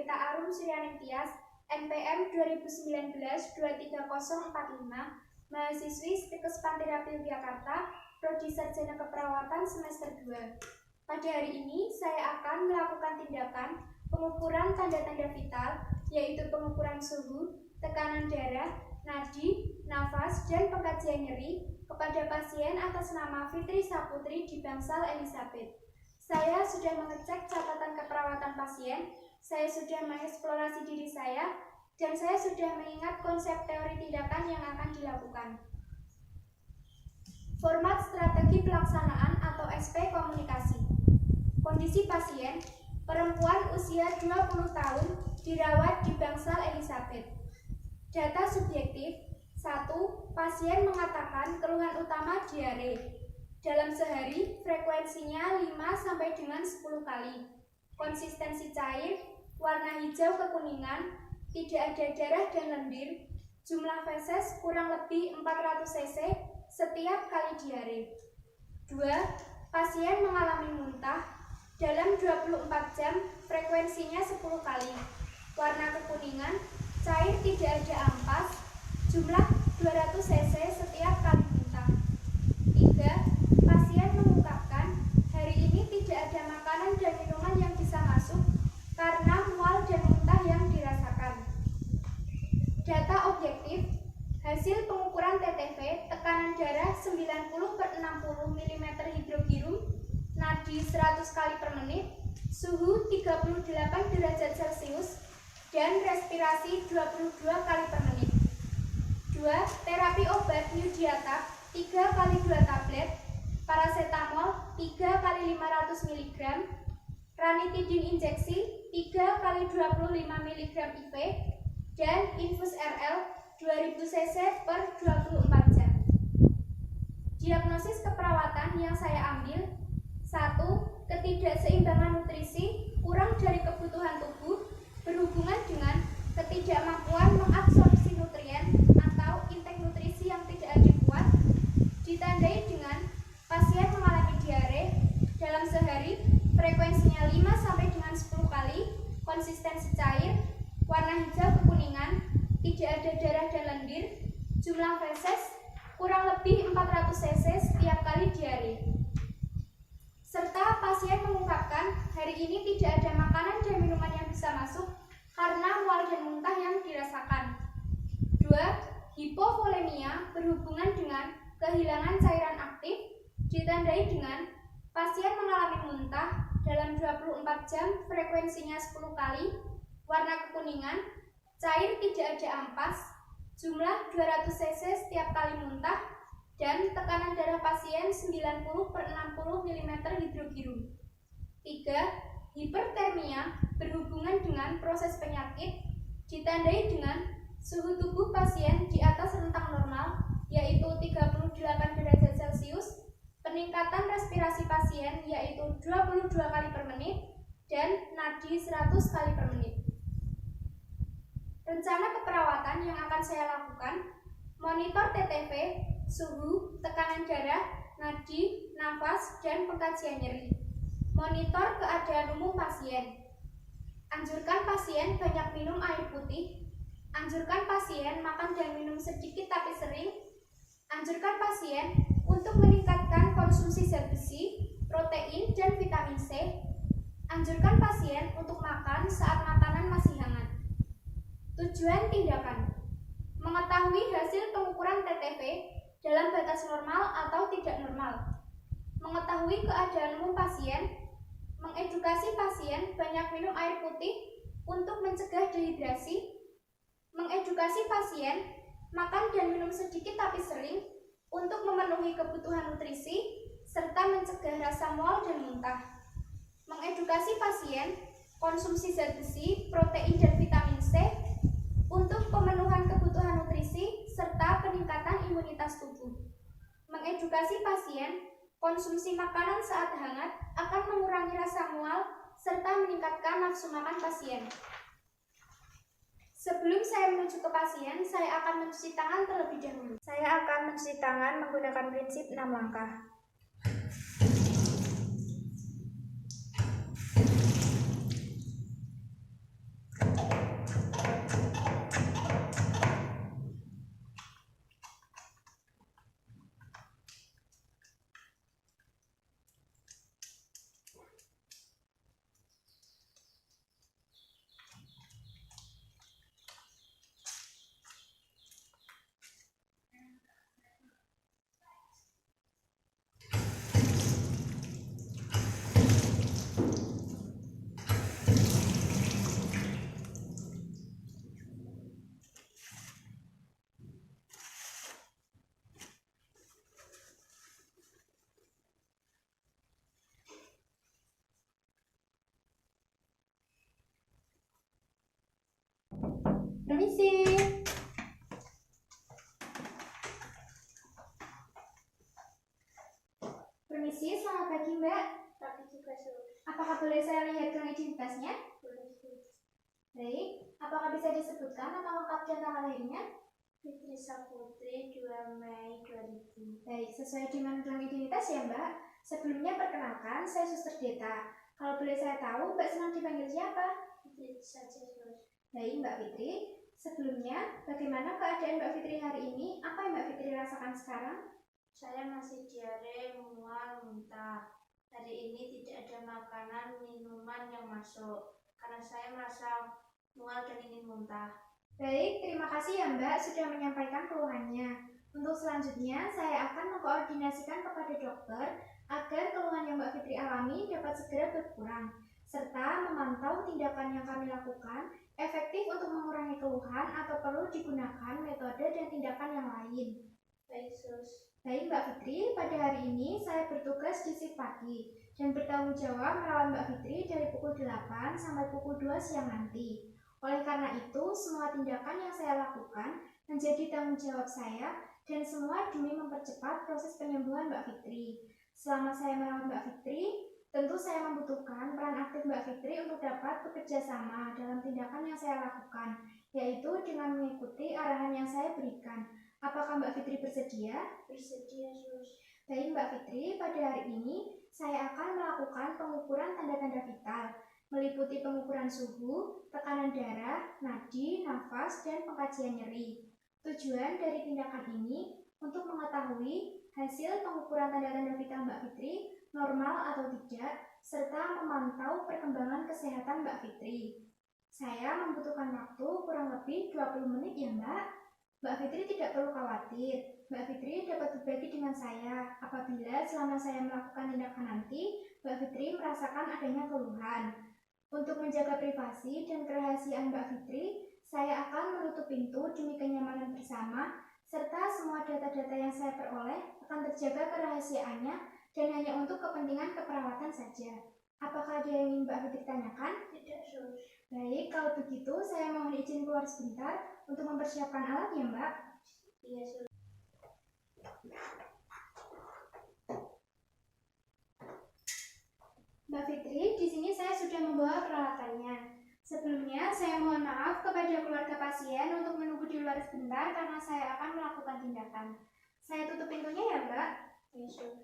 Pendeta Arum Suryaning Tias, NPM 2019-23045, mahasiswi Stikes Panterapi Yogyakarta, Prodi Sarjana Keperawatan semester 2. Pada hari ini, saya akan melakukan tindakan pengukuran tanda-tanda vital, yaitu pengukuran suhu, tekanan darah, nadi, nafas, dan pengkajian nyeri kepada pasien atas nama Fitri Saputri di Bangsal Elizabeth. Saya sudah mengecek catatan keperawatan pasien, saya sudah mengeksplorasi diri saya, dan saya sudah mengingat konsep teori tindakan yang akan dilakukan. Format strategi pelaksanaan atau SP komunikasi. Kondisi pasien, perempuan usia 20 tahun, dirawat di Bangsal Elizabeth. Data subjektif, 1. Pasien mengatakan keluhan utama diare. Dalam sehari, frekuensinya 5 dengan 10 kali. Konsistensi cair, warna hijau kekuningan, tidak ada darah dan lendir. Jumlah feses kurang lebih 400 cc setiap kali diare. 2. Pasien mengalami muntah. Dalam 24 jam, frekuensinya 10 kali. Warna kekuningan, cair tidak ada ampas. Jumlah 200 cc setiap kali muntah. 3. Pasien mengungkapkan hari ini tidak ada makanan dan minuman yang bisa masuk karena mual dan muntah yang dirasakan. Data objektif, hasil pengukuran TTV, tekanan darah 90/60 mm hidrogirum, nadi 100 kali per menit, suhu 38 derajat Celcius, dan respirasi 22 kali per menit. 2. Terapi obat Nudiatab 3 kali 2 tablet, paracetamol 3 kali 500 mg, ranitidin injeksi 3 kali 25 mg IV, dan infus RL 2000 cc per 24 jam. Diagnosis keperawatan yang saya ambil: 1. Ketidakseimbangan nutrisi, kurang dari kebutuhan tubuh, berhubungan dengan ketidakmampuan mengabsorpsi nutrien atau intake nutrisi yang tidak adekuat, ditandai dengan pasien mengalami diare. Dalam sehari, frekuensinya 5 dengan 10 kali, konsistensi cair, warna hijau kekuningan, tidak ada darah dan lendir, jumlah feses kurang lebih 400 cc setiap kali diare. Serta pasien mengungkapkan hari ini tidak ada makanan dan minuman yang bisa masuk karena mual dan muntah yang dirasakan. 2. Hipovolemia berhubungan dengan kehilangan cairan aktif, ditandai dengan pasien mengalami muntah dalam 24 jam, frekuensinya 10 kali, warna kekuningan, cair tidak ada ampas, jumlah 200 cc setiap kali muntah, dan tekanan darah pasien 90/60 mm hidrogirum. 3. Hipertermia berhubungan dengan proses penyakit, ditandai dengan suhu tubuh pasien di atas rentang normal, yaitu 38 derajat Celcius, peningkatan respirasi pasien yaitu 22 kali per menit, dan nadi 100 kali per menit. Rencana keperawatan yang akan saya lakukan: monitor TTV, suhu, tekanan darah, nadi, nafas, dan pengkajian nyeri. Monitor keadaan umum pasien. Anjurkan pasien banyak minum air putih. Anjurkan pasien makan dan minum sedikit tapi sering. Anjurkan pasien untuk meningkatkan konsumsi zat besi, protein, dan vitamin C. Anjurkan pasien untuk makan saat makanan masih hangat. Tujuan tindakan: mengetahui hasil pengukuran TTV dalam batas normal atau tidak normal, mengetahui keadaan umum pasien, mengedukasi pasien banyak minum air putih untuk mencegah dehidrasi, mengedukasi pasien makan dan minum sedikit tapi sering untuk memenuhi kebutuhan nutrisi, serta mencegah rasa mual dan muntah, mengedukasi pasien konsumsi zat besi, protein, dan vitamin C untuk pemenuhan kebutuhan nutrisi serta peningkatan imunitas tubuh, mengedukasi pasien konsumsi makanan saat hangat akan mengurangi rasa mual serta meningkatkan nafsu makan pasien. Sebelum saya menuju ke pasien, saya akan mencuci tangan terlebih dahulu. Saya akan mencuci tangan menggunakan prinsip 6 langkah. Permisi. Permisi, selamat pagi Mbak. Pagi juga, Sur. Apakah boleh saya lihat uang identitasnya? Boleh, Sur. Baik, apakah bisa disebutkan nama lengkap dan tanggal lahirnya? Fitri Saputri, 2 Mei 2000. Baik, sesuai dengan uang identitas ya Mbak. Sebelumnya perkenalkan, saya Suster Deta. Kalau boleh saya tahu, Mbak senang dipanggil siapa? Fitri saja, Sur. Baik Mbak Fitri, sebelumnya bagaimana keadaan Mbak Fitri hari ini? Apa yang Mbak Fitri rasakan sekarang? Saya masih diare, mual, muntah. Hari ini tidak ada makanan, minuman yang masuk karena saya merasa mual dan ingin muntah. Baik, terima kasih ya Mbak sudah menyampaikan keluhannya. Untuk selanjutnya, saya akan mengkoordinasikan kepada dokter agar keluhan yang Mbak Fitri alami dapat segera berkurang, serta memantau tindakan yang kami lakukan efektif untuk mengurangi keluhan atau perlu digunakan metode dan tindakan yang lain. Baik, Sus. Baik Mbak Fitri, pada hari ini saya bertugas di shift pagi dan bertanggung jawab merawat Mbak Fitri dari pukul 8 sampai pukul 2 siang nanti. Oleh karena itu, semua tindakan yang saya lakukan menjadi tanggung jawab saya dan semua demi mempercepat proses penyembuhan Mbak Fitri. Selama saya merawat Mbak Fitri, tentu saya membutuhkan peran aktif Mbak Fitri untuk dapat bekerja sama dalam tindakan yang saya lakukan, yaitu dengan mengikuti arahan yang saya berikan. Apakah Mbak Fitri bersedia? Bersedia, Sus. Baik Mbak Fitri, pada hari ini saya akan melakukan pengukuran tanda-tanda vital, meliputi pengukuran suhu, tekanan darah, nadi, nafas, dan pengkajian nyeri. Tujuan dari tindakan ini untuk mengetahui hasil pengukuran tanda-tanda vital Mbak Fitri normal atau tidak, serta memantau perkembangan kesehatan Mbak Fitri. Saya membutuhkan waktu kurang lebih 20 menit ya Mbak. Mbak Fitri tidak perlu khawatir. Mbak Fitri dapat berbagi dengan saya apabila selama saya melakukan tindakan nanti, Mbak Fitri merasakan adanya keluhan. Untuk menjaga privasi dan kerahasiaan Mbak Fitri, saya akan menutup pintu demi kenyamanan bersama, serta semua data-data yang saya peroleh akan terjaga kerahasiaannya dan hanya untuk kepentingan keperawatan saja. Apakah ada yang ingin Mbak Fitri tanyakan? Tidak, Sus. Baik, kalau begitu saya mohon izin keluar sebentar untuk mempersiapkan alat ya Mbak. Iya, Sus. Mbak Fitri, di sini saya sudah membawa peralatannya. Sebelumnya, saya mohon maaf kepada keluarga pasien untuk menunggu di luar sebentar karena saya akan melakukan tindakan. Saya tutup pintunya ya Mbak. Iya, Sus.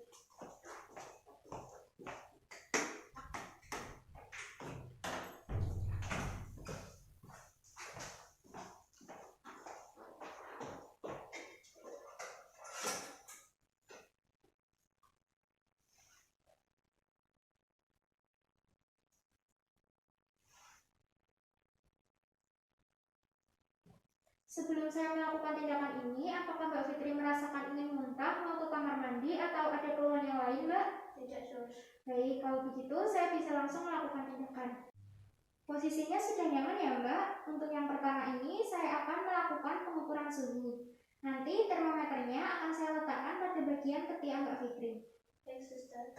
Sebelum saya melakukan tindakan ini, apakah Mbak Fitri merasakan ingin muntah, mau ke kamar mandi, atau ada keluhan yang lain Mbak? Tidak, Sus. Baik, kalau begitu saya bisa langsung melakukan tindakan. Posisinya sudah nyaman ya Mbak? Untuk yang pertama ini saya akan melakukan pengukuran suhu. Nanti termometernya akan saya letakkan pada bagian ketiak Mbak Fitri. Baik, Suster.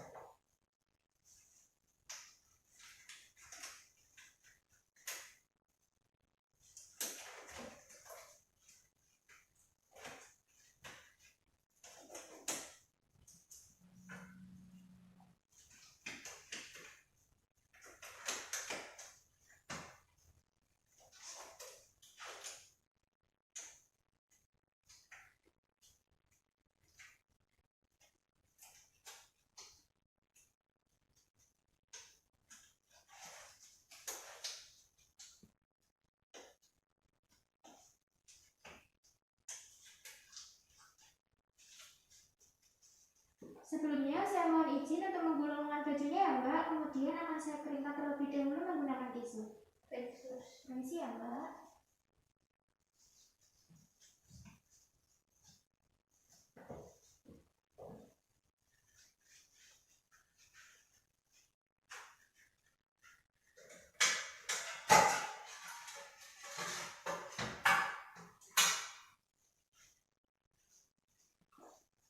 Sebelumnya saya mohon izin untuk menggulungkan bajunya ya Mbak, kemudian akan saya keringkan terlebih dahulu menggunakan tisu. Baik, Sus. Permisi ya Mbak.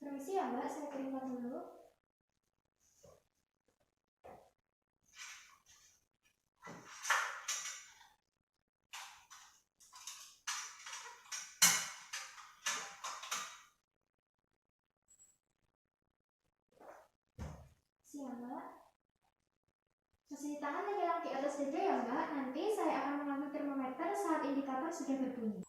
Permisi ya Mbak, saya keringkan dulu. PSBB ya Mbak. Nanti saya akan mengambil termometer saat indikator sudah berbunyi.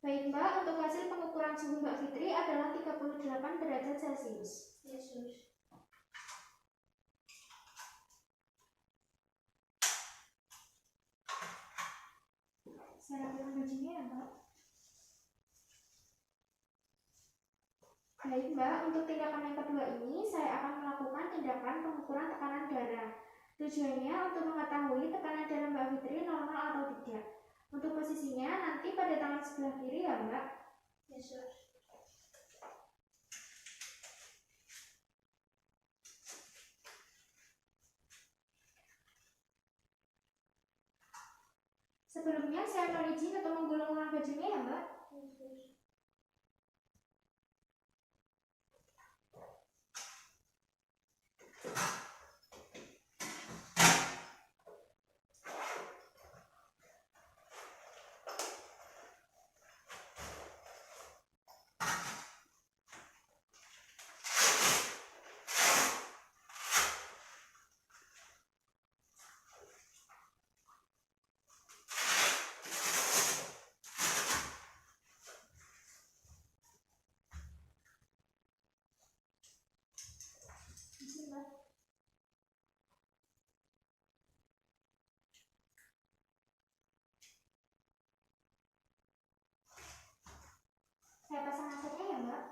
Baik Mbak, untuk hasil pengukuran suhu Mbak Fitri adalah 38 derajat Celcius. Yesus. Saya rapikan bajunya ya Mbak. Baik Mbak, untuk tindakan yang kedua ini saya akan melakukan tindakan pengukuran tekanan darah. Tujuannya untuk mengetahui tekanan darah Mbak Fitri normal atau tidak. Untuk posisinya nanti pada tangan sebelah kiri ya Mbak. Yesus. Sebelumnya saya mohon izin untuk menggulung bajunya ya Mbak. Yesus. Izin Mbak. Saya pasang asetnya ya Mbak.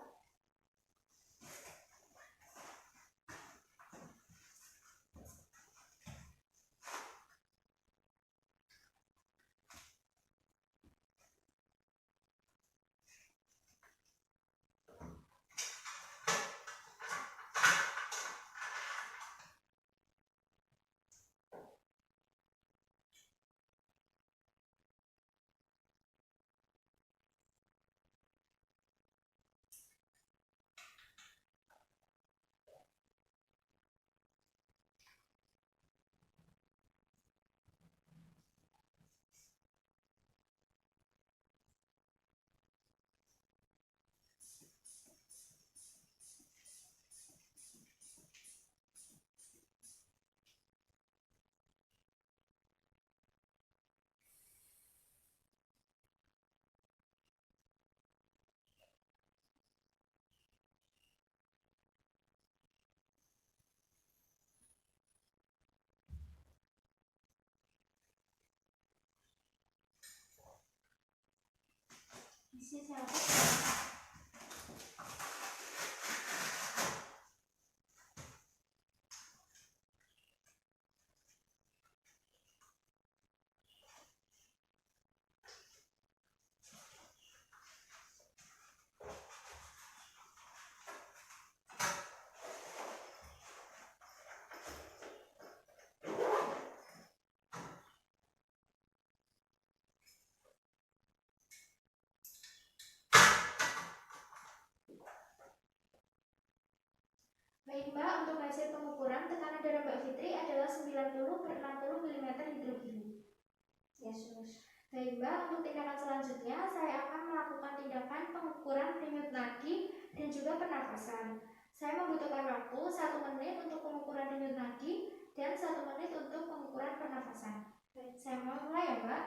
Isi saya pasang. Baik Mbak, untuk hasil pengukuran tekanan darah Mbak Fitri adalah 90/60 mm hidrogini. Yesus. Baik Mbak, untuk tindakan selanjutnya saya akan melakukan tindakan pengukuran denyut nadi dan juga pernafasan. Saya membutuhkan waktu 1 menit untuk pengukuran denyut nadi dan 1 menit untuk pengukuran pernafasan. Baik, saya mau mulai ya Mbak.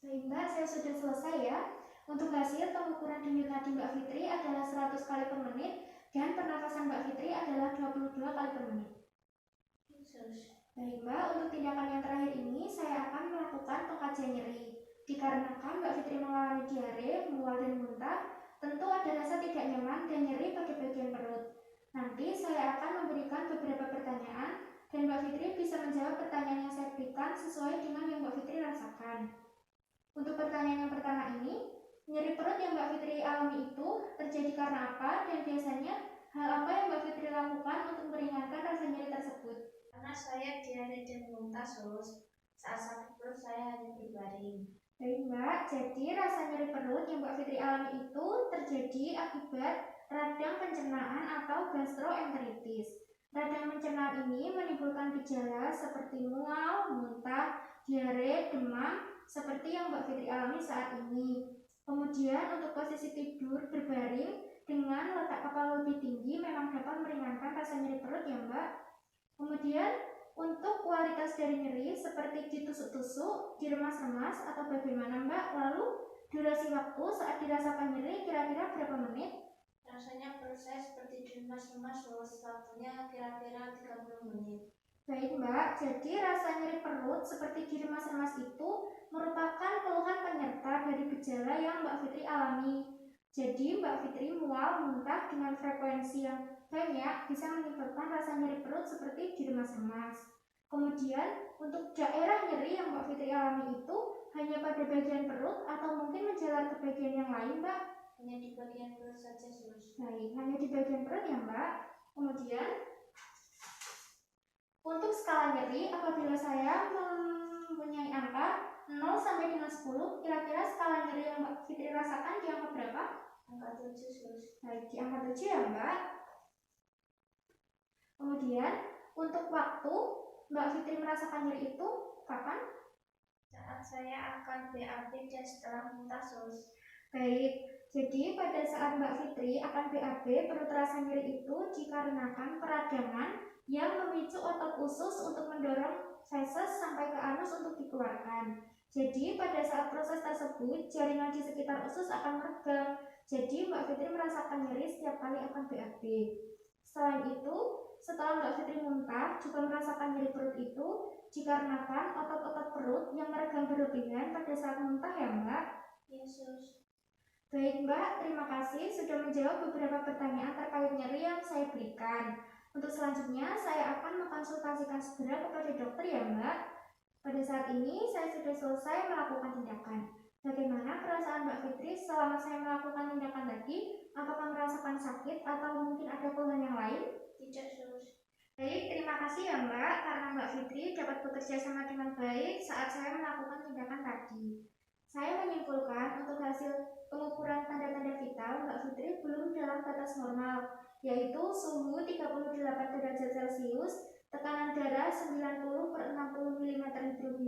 Baik Mbak, saya sudah selesai ya. Untuk hasil pengukuran denyut nadi Mbak Fitri adalah 100 kali per menit dan pernafasan Mbak Fitri adalah 22 kali per menit. Yesus. Baik Mbak, untuk tindakan yang terakhir ini saya akan melakukan pengkajian nyeri. Dikarenakan Mbak Fitri mengalami diare, mual dan muntah, tentu ada rasa tidak nyaman dan nyeri pada bagian perut. Nanti saya akan memberikan beberapa pertanyaan dan Mbak Fitri bisa menjawab pertanyaan yang saya berikan sesuai dengan yang Mbak Fitri rasakan. Untuk pertanyaan yang pertama ini, nyeri perut yang Mbak Fitri alami itu terjadi karena apa dan biasanya hal apa yang Mbak Fitri lakukan untuk meringankan rasa nyeri tersebut? Karena saya diare dan muntah, Sus. Saat sakit perut saya hanya berbaring. Baik Mbak, jadi rasa nyeri perut yang Mbak Fitri alami itu terjadi akibat radang pencernaan atau gastroenteritis. Radang pencernaan ini menimbulkan gejala seperti mual, muntah, diare, demam, seperti yang Mbak Fitri alami saat ini. Kemudian untuk posisi tidur berbaring dengan letak kepala lebih tinggi memang dapat meringankan rasa nyeri perut ya Mbak. Kemudian untuk kualitas dari nyeri seperti ditusuk-tusuk, diremas-remas atau bagaimana Mbak? Lalu durasi waktu saat dirasakan nyeri kira-kira berapa menit? Rasanya perut saya seperti diremas-remas, Sus. Waktunya kira-kira 30 menit. Baik Mbak, jadi rasa nyeri perut seperti diremas-remas itu merupakan keluhan penyerta dari gejala yang Mbak Fitri alami. Jadi Mbak Fitri mual, muntah dengan frekuensi yang banyak bisa menimbulkan rasa nyeri perut seperti diremas-remas. Kemudian untuk daerah nyeri yang Mbak Fitri alami itu hanya pada bagian perut atau mungkin menjalar ke bagian yang lain Mbak? Hanya di bagian perut saja, Sus. Baik, hanya di bagian perut ya Mbak. Kemudian untuk skala nyeri, apabila saya mempunyai angka 0 sampai dengan 10, kira-kira skala nyeri yang Mbak Fitri rasakan di angka berapa? Angka 7, Sus. Baik, di angka 7 ya Mbak. Kemudian untuk waktu Mbak Fitri merasakan nyeri itu kapan? Saat saya akan BAB dan setelah muntah, Sus. Baik, jadi pada saat Mbak Fitri akan BAB, perut rasa nyeri itu dikarenakan peradangan yang memicu otot usus untuk mendorong feses sampai ke anus untuk dikeluarkan. Jadi pada saat proses tersebut, jaringan di sekitar usus akan meregang. Jadi Mbak Fitri merasakan nyeri setiap kali akan BAB. Selain itu, setelah Mbak Fitri muntah, juga merasakan nyeri perut itu dikarenakan otot-otot perut yang meregang berlebihan pada saat muntah ya Mbak? Yesus. Baik Mbak, terima kasih sudah menjawab beberapa pertanyaan terkait nyeri yang saya berikan. Untuk selanjutnya, saya akan mengkonsultasikan segera kepada dokter ya Mbak. Pada saat ini, saya sudah selesai melakukan tindakan. Bagaimana perasaan Mbak Fitri selama saya melakukan tindakan tadi? Apakah merasakan sakit atau mungkin ada keluhan yang lain? Tidak, Sus. Baik, terima kasih ya Mbak, karena Mbak Fitri dapat bekerja sama dengan baik saat saya melakukan tindakan tadi. Saya menyimpulkan untuk hasil pengukuran tanda-tanda vital Mbak Fitri belum dalam batas normal, yaitu suhu 38 derajat Celcius, tekanan darah 90/60 mm Hg,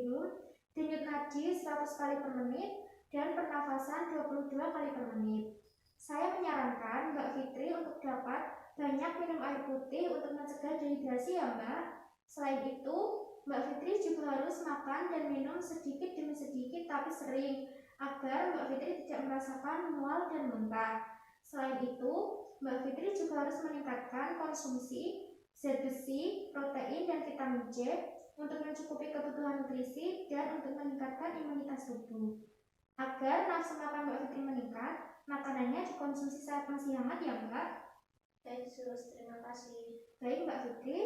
denyut nadi 100 kali per menit, dan pernafasan 22 kali per menit. Saya menyarankan Mbak Fitri untuk dapat banyak minum air putih untuk mencegah dehidrasi ya Mbak. Selain itu, Mbak Fitri juga harus makan dan minum sedikit demi sedikit tapi sering agar Mbak Fitri tidak merasakan mual dan muntah. Selain itu, Mbak Fitri juga harus meningkatkan konsumsi zat besi, protein, dan vitamin C untuk mencukupi kebutuhan nutrisi dan untuk meningkatkan imunitas tubuh. Agar nafsu makan Mbak Fitri meningkat, makanannya dikonsumsi saat masih hangat ya Mbak. Baik, Sus. Terima kasih. Baik Mbak Fitri,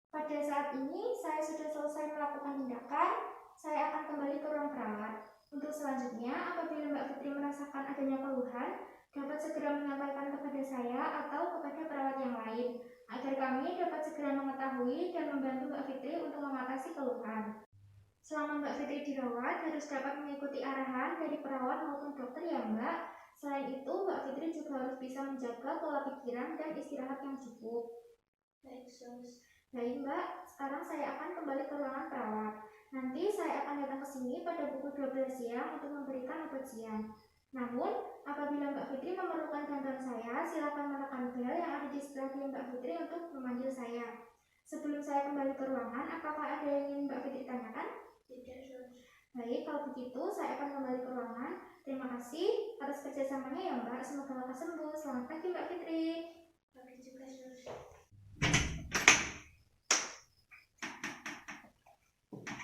pada saat ini saya sudah selesai melakukan tindakan. Saya akan kembali ke ruang perawat. Untuk selanjutnya, apabila Mbak Fitri merasakan adanya keluhan, dapat segera menyampaikan kepada saya atau kepada perawat yang lain, agar kami dapat segera mengetahui dan membantu Mbak Fitri untuk mengatasi keluhan. Selama Mbak Fitri dirawat, harus dapat mengikuti arahan dari perawat maupun dokter ya Mbak. Selain itu, Mbak Fitri juga harus bisa menjaga pola pikiran dan istirahat yang cukup. Baik, Sus. Baik Mbak, sekarang saya akan kembali ke ruangan perawat. Nanti saya akan datang ke sini pada pukul 12 siang untuk memberikan obat siang. Namun, apabila Mbak Fitri memerlukan bantuan saya, silakan menekan bel yang ada di sebelah kiri Mbak Fitri untuk memanggil saya. Sebelum saya kembali ke ruangan, apakah ada yang ingin Mbak Fitri tanyakan? Tidak, Sus. Baik, kalau begitu saya akan kembali ke ruangan. Terima kasih atas kerjasamanya ya Mbak. Semoga lekas sembuh. Selamat pagi Mbak Fitri. Pagi juga, Sus.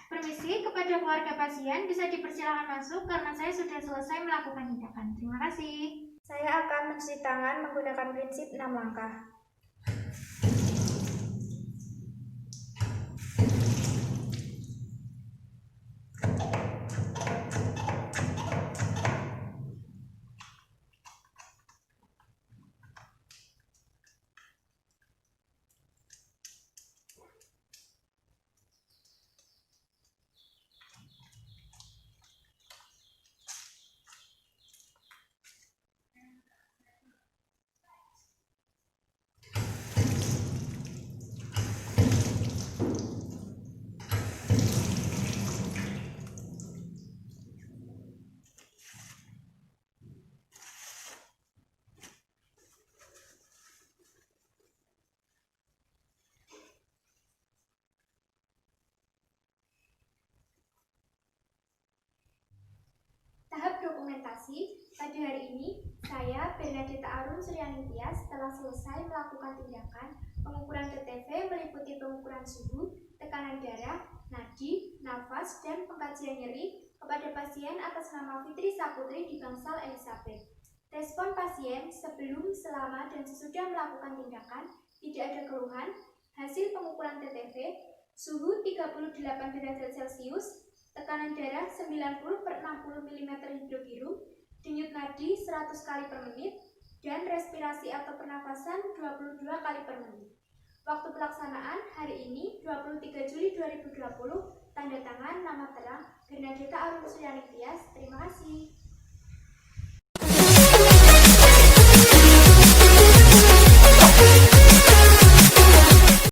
Permisi, kepada keluarga pasien bisa dipersilakan masuk karena saya sudah selesai melakukan tindakan. Terima kasih. Saya akan mencuci tangan menggunakan prinsip 6 langkah. dokumentasi, pada hari ini saya, Bernadetta Arun Suryaning Tias, telah selesai melakukan tindakan pengukuran TTV meliputi pengukuran suhu, tekanan darah, nadi, nafas, dan pengkajian nyeri kepada pasien atas nama Fitri Saputri di Bangsal Elizabeth. Respon pasien sebelum, selama, dan sesudah melakukan tindakan tidak ada keluhan. Hasil pengukuran TTV, suhu 38 derajat Celcius, tekanan darah 90/60 mm hidrogirum, denyut nadi 100 kali per menit, dan respirasi atau pernafasan 22 kali per menit. Waktu pelaksanaan hari ini 23 Juli 2020, tanda tangan nama terang Bernadetta Arun Suryaning Tias. Terima kasih.